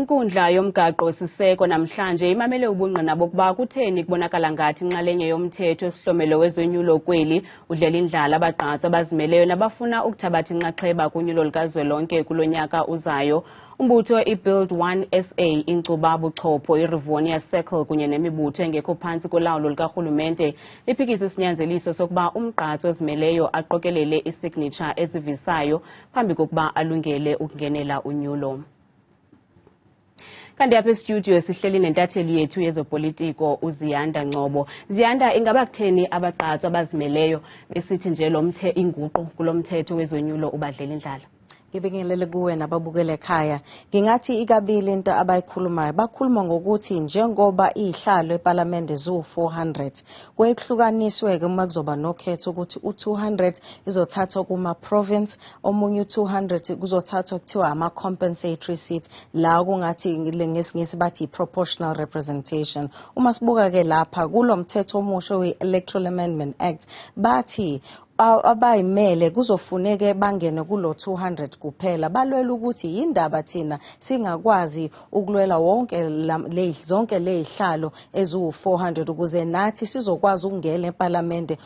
Inkundla yomgaqo siseko namhlanje imamele ubungqina bokuba kutheni kuboakala ngathi inxalenye yomthetho sihlomelo wezonyulo kweli, udlela, indlala, abagqatswa, abazimeleyo, nabafuna ukuthabatha inxaxheba kunyulo lukazwelonke kulonyaka uzayo. Umbutho i-Build 1 SA, iinkcuba, buchopho, iRivonia Circle kunye nemibutho engekho phantsi kolawulo lukarhulumente liphikisa isinyanzeliso sokuba umgqatswa ozimeleyo aqokelele isignature ezivisayo phambi kokuba alungele ukungenela unyulo. Kanti apha estudio sihleli nentatheli yethu yezopolitiko uZiyanda Ngcobo. Ziyanda, ingaba kutheni abagqatswa abazimeleyo besithi nje inguqu kulo mthetho wezonyulo ubadlela indlala? Ngibingelele kuwe nababukele ekhaya. Ngingathi ikabili into abayikhulumayo. Bakhuluma ngokuthi njengoba izihlalo eParliament ziwu-400, kwehlukaniswe ke uma kuzoba nokhetho ukuthi u200 izothathwa kuma province, omunye u200 kuzothathwa kuthiwa ama compensatory seats, la kungathi ngesingisi bathi proportional representation. Uma sibuka ke lapha kulo mthetho omusha we-Electoral Amendment Act bathi abazimeleyo kuzofuneke bangene kulo 200 kuphela. Balwela ukuthi yindaba thina singakwazi ukulwela zonke lezihlalo eziwu400 ukuze nathi sizokwazi ukungena eParliament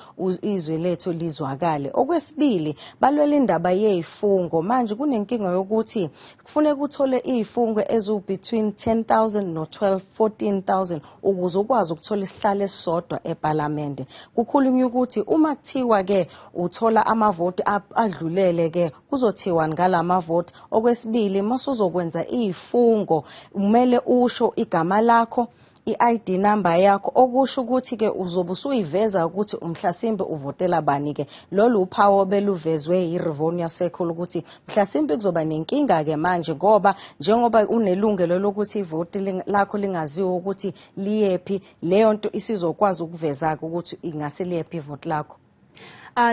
izwe lethu lizwakale. Okwesibili balwela indaba yezifungo. Manje kunenkinga yokuthi kufuneka uthole izifungo between 10,000 no 14,000 ukuze ukwazi ukuthola isihlalo esisodwa eParliament. Kukhulunywa ukuthi uma kuthiwa ke uthola amavoti adlulele ke kuzothiwa ngalama voti. Okwesibili masuzokwenza izifungo kumele usho igama lakho, i-ID number yakho, okusho ukuthi ke uzobe usuyiveza ukuthi umhlasimbe uvotela bani ke. Lolu uphawu obeluvezwe iRivonia Circle ukuthi mhlasimbe kuzoba nenkinga ke manje ngoba njengoba unelungelo lokuthi ivoti lakho lingaziwa ukuthi liyepi, leyo nto isizokwazi ukuveza ukuthi ingase liyepi ivoti lakho.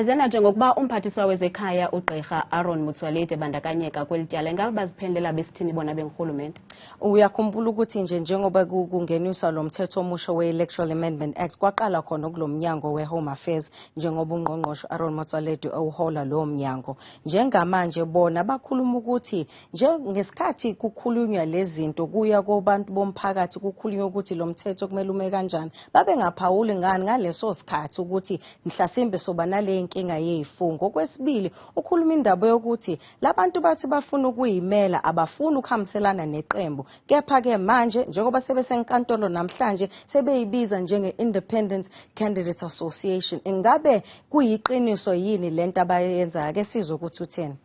Zena njengokuba umphathiswa wezekhaya ugqirha Motsoaledi ebandakanyeka kweli tyala, ingabe baziphendelela besithini bona bengurhulumente? Uyakhumbula ukuthi njengoba kungeniswa lo mthetho omusha we-Electoral Amendment Act kwaqala khona kulo mnyango we-Home Affairs njengoba ungqongqoshe Motsoaledi uhola lo mnyango. Njengamanje bona bakhuluma ukuthi ngesikhathi kukhulunywa lezinto kuya kubantu bomphakathi kukhulunywa ukuthi lo mthetho kumele ume kanjani, babe ngaphawuli ngani ngaleso sikhathi ukuthi mhlasimbe soba inkinga yezifungo. Okwesibili ukhuluma indaba yokuthi labantu bathi bafuna ukuyimela, abafuni ukuhamselana neqembu, kepha ke manje njengoba sebesenkantolo namhlanje sebeyibiza njenge-Independent Candidate Association. Ingabe kuyiqiniso yini lento abayenza? Ke sizwe ukuthi utheni.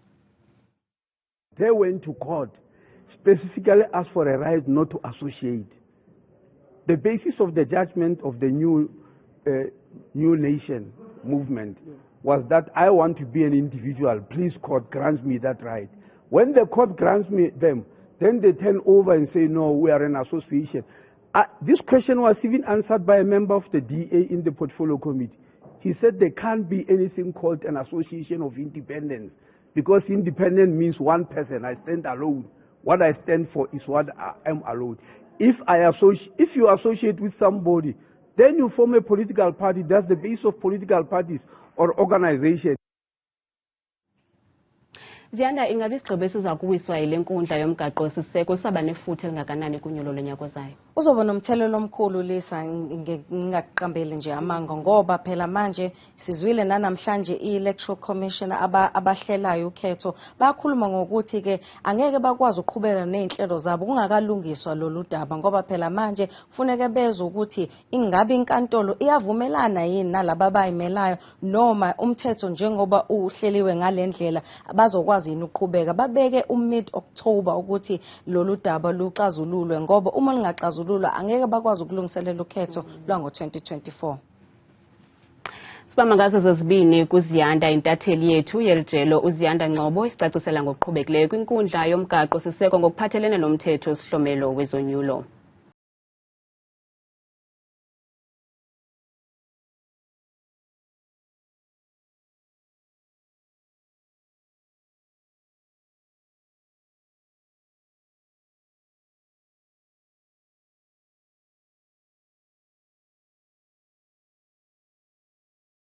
They went to court specifically asked for a right not to associate. The basis of the judgment of the new nation movement was that I want to be an individual. Please, court, grant me that right. When the court grants me them, then they turn over and say, no, we are an association. This question was even answered by a member of the DA in the portfolio committee. He said there can't be anything called an association of independence because independent means one person. I stand alone. What I stand for is what I am alone. If you associate with somebody, then you form a political party. That's the base of political parties or organizations. Ziyanda, ingabe isigqibo esiza kuwiswa yile nkundla yomgaqo siseko saba nefuthe elingakanani kunyulo lonyaka ozayo? Uzoba nomthelelo omkhulu Lisa, ngingaqambeli nje amanga ngoba phela manje sizwile namhlanje i-Electoral Commission abahlelayo ukhetho bakhuluma ngokuthi ke angeke bakwazi ukuqhubeka nezinhlelo zabo kungakalungiswa lolu daba ngoba phela manje kufuneka bezwe ukuthi ingabe inkantolo iyavumelana yini nalabo abayimelayo noma umthetho njengoba uhleliwe ngalendlela bazokwazi ukuqhubeka. Babeke mid-October ukuthi lolu daba luxazululwe ngoba uma lingaxazululwa angeke bakwazi ukulungiselela ukhetho lwango-2024. Sibamba ngazo zozibini kuZiyanda, intatheli yethu yelijelo uZiyanda Ngcobo isicacisela ngokuqhubekileyo kwinkundla yomgaqo siseko ngokuphathelene nomthetho sihlomelo wezonyulo.